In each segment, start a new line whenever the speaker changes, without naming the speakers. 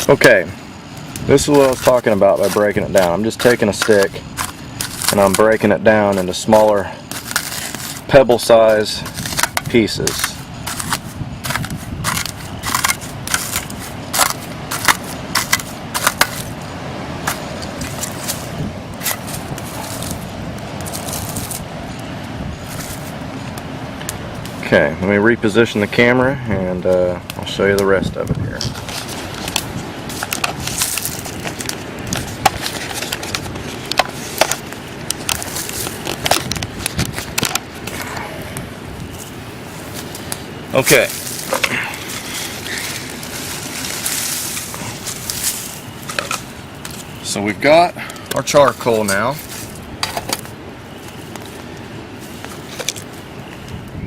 Okay, this is what I was talking about by breaking it down. I'm just taking a stick and I'm breaking it down into smaller pebble size pieces. Okay, let me reposition the camera and I'll show you the rest of it here. Okay. So we've got our charcoal now.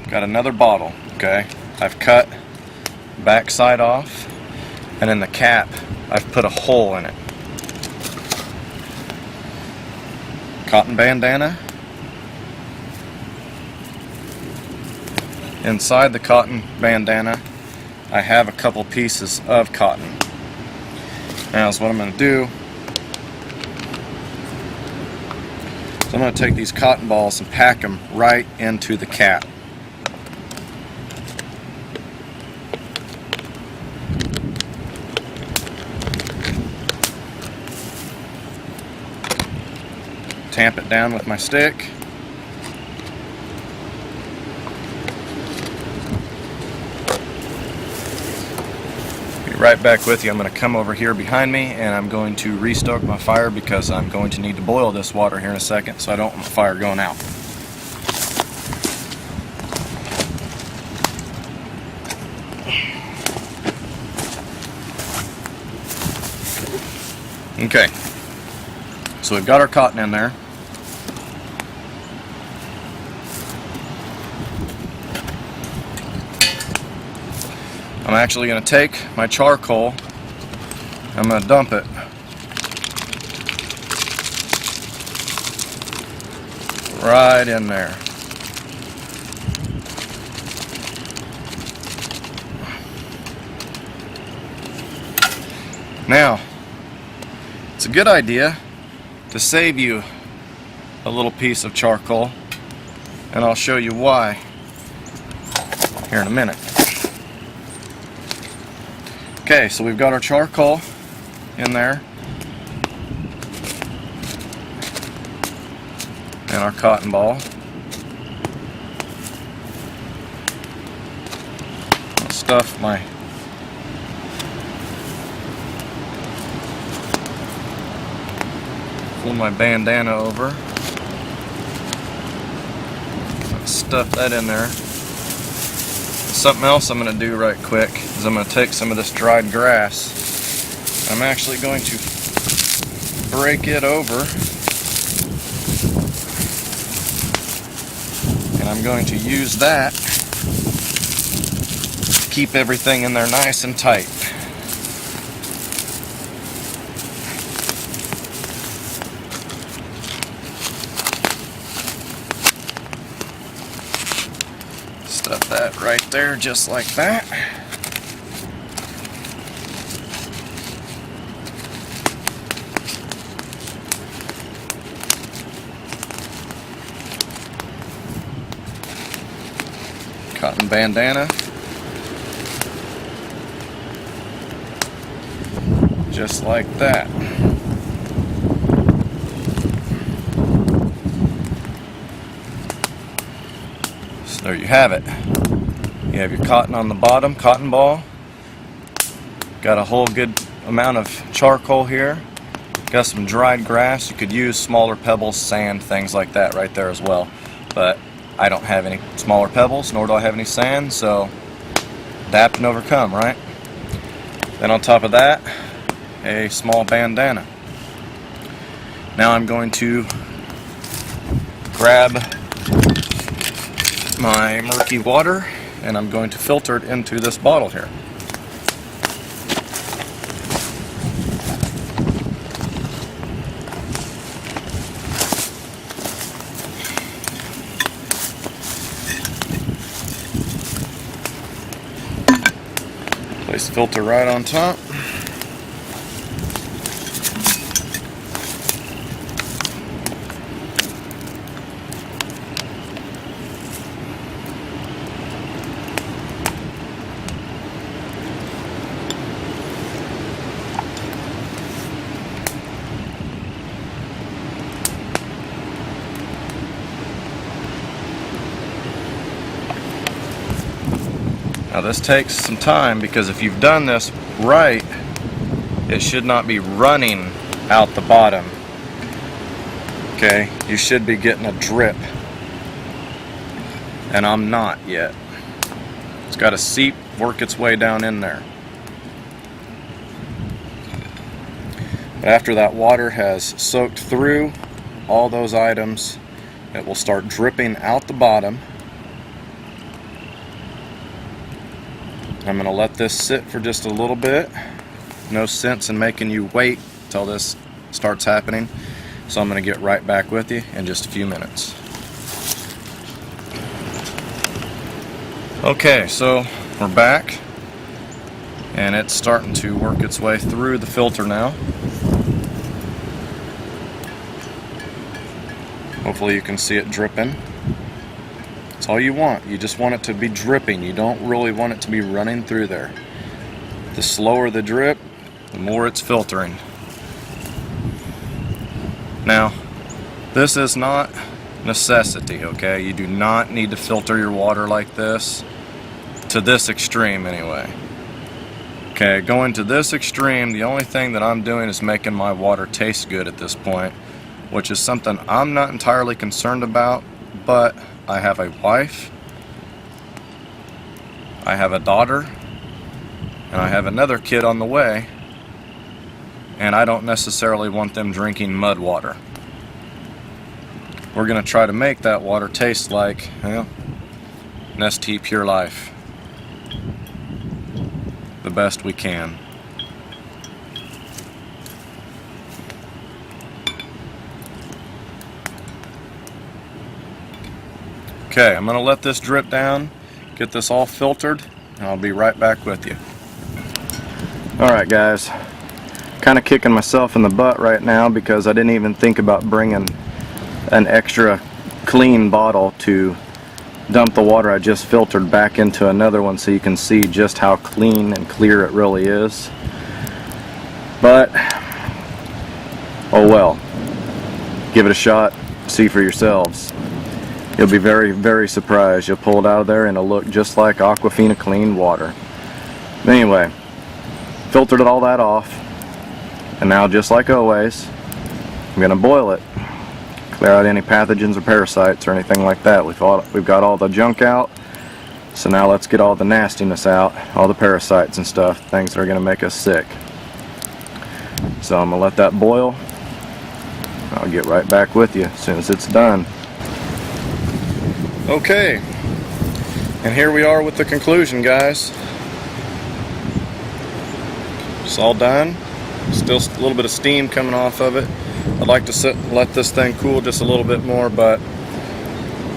Got another bottle, okay? I've cut back side off, and in the cap I've put a hole in it. Cotton bandana. Inside the cotton bandana I have a couple pieces of cotton. Now so what I'm going to do is I'm going to take these cotton balls and pack them right into the cap. Tamp it down with my stick. Right back with you. I'm going to come over here behind me and I'm going to restoke my fire because I'm going to need to boil this water here in a second, so I don't want the fire going out. Okay, so we've got our cotton in there. I'm actually going to take my charcoal, I'm going to dump it right in there. Now, it's a good idea to save you a little piece of charcoal, and I'll show you why here in a minute. Okay, so we've got our charcoal in there and our cotton ball. I'll stuff my pull my bandana over. Stuff that in there. Something else I'm going to do right quick is I'm going to take some of this dried grass. I'm actually going to break it over and I'm going to use that to keep everything in there nice and tight. Stuff that right there just like that. Cotton bandana. Just like that. So there you have it. You have your cotton on the bottom, cotton ball. Got a whole good amount of charcoal here. Got some dried grass. You could use smaller pebbles, sand, things like that right there as well. But I don't have any smaller pebbles, nor do I have any sand, so adapt and overcome, right? Then on top of that, a small bandana. Now I'm going to grab my murky water and I'm going to filter it into this bottle here. Place the filter right on top. Now this takes some time, because if you've done this right, it should not be running out the bottom. Okay, you should be getting a drip, and I'm not yet. It's got to seep, work its way down in there. After that water has soaked through all those items, it will start dripping out the bottom. I'm going to let this sit for just a little bit. No sense in making you wait till this starts happening. So I'm going to get right back with you in just a few minutes. Okay, so we're back, and it's starting to work its way through the filter now. Hopefully you can see it dripping. That's all you want. You just want it to be dripping. You don't really want it to be running through there. The slower the drip, the more it's filtering. Now, this is not necessity, okay? You do not need to filter your water like this, to this extreme anyway. Okay, going to this extreme, the only thing that I'm doing is making my water taste good at this point, which is something I'm not entirely concerned about, but I have a wife, I have a daughter, and I have another kid on the way, and I don't necessarily want them drinking mud water. We're going to try to make that water taste like, well, Nestea Pure Life the best we can. Okay, I'm going to let this drip down, get this all filtered, and I'll be right back with you. Alright guys, kind of kicking myself in the butt right now because I didn't even think about bringing an extra clean bottle to dump the water I just filtered back into another one so you can see just how clean and clear it really is. But, oh well, give it a shot, see for yourselves. You'll be very, very surprised. You'll pull it out of there and it'll look just like Aquafina clean water. But anyway, filtered all that off, and now just like always, I'm going to boil it. Clear out any pathogens or parasites or anything like that. We've got all the junk out, so now let's get all the nastiness out, all the parasites and stuff, things that are going to make us sick. So I'm going to let that boil. I'll get right back with you as soon as it's done. Okay, and here we are with the conclusion, guys. It's all done. Still a little bit of steam coming off of it. I'd like to let this thing cool just a little bit more, but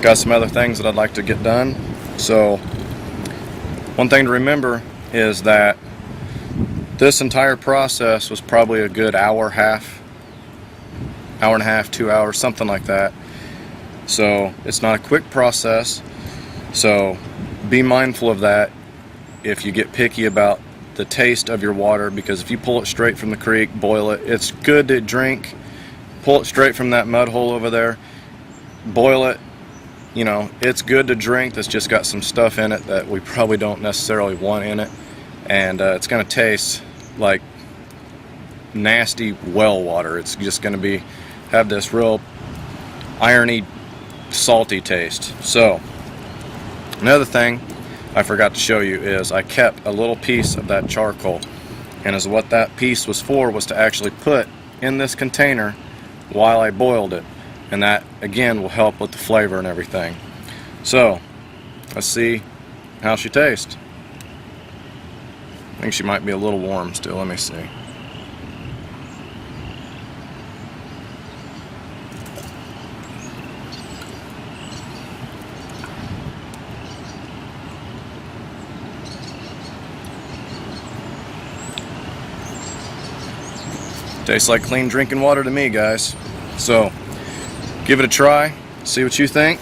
got some other things that I'd like to get done. So one thing to remember is that this entire process was probably a good hour and a half, 2 hours, something like that. So it's not a quick process, so be mindful of that if you get picky about the taste of your water, because if you pull it straight from the creek, boil it, it's good to drink. Pull it straight from that mud hole over there, boil it, you know, it's good to drink. That's just got some stuff in it that we probably don't necessarily want in it, and it's going to taste like nasty well water. It's just going to have this real irony, salty taste. So another thing I forgot to show you is I kept a little piece of that charcoal, and as what that piece was for was to actually put in this container while I boiled it, and that again will help with the flavor and everything. So let's see how she tastes. I think she might be a little warm still. Let me see. Tastes like clean drinking water to me, guys. So give it a try, see what you think.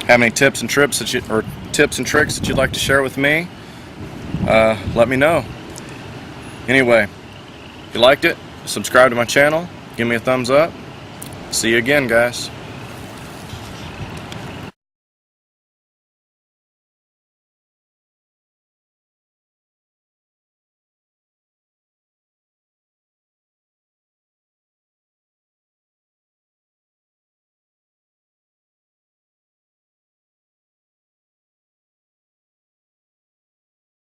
Have any tips and tricks that you'd like to share with me? Let me know. Anyway, if you liked it, subscribe to my channel, give me a thumbs up. See you again, guys.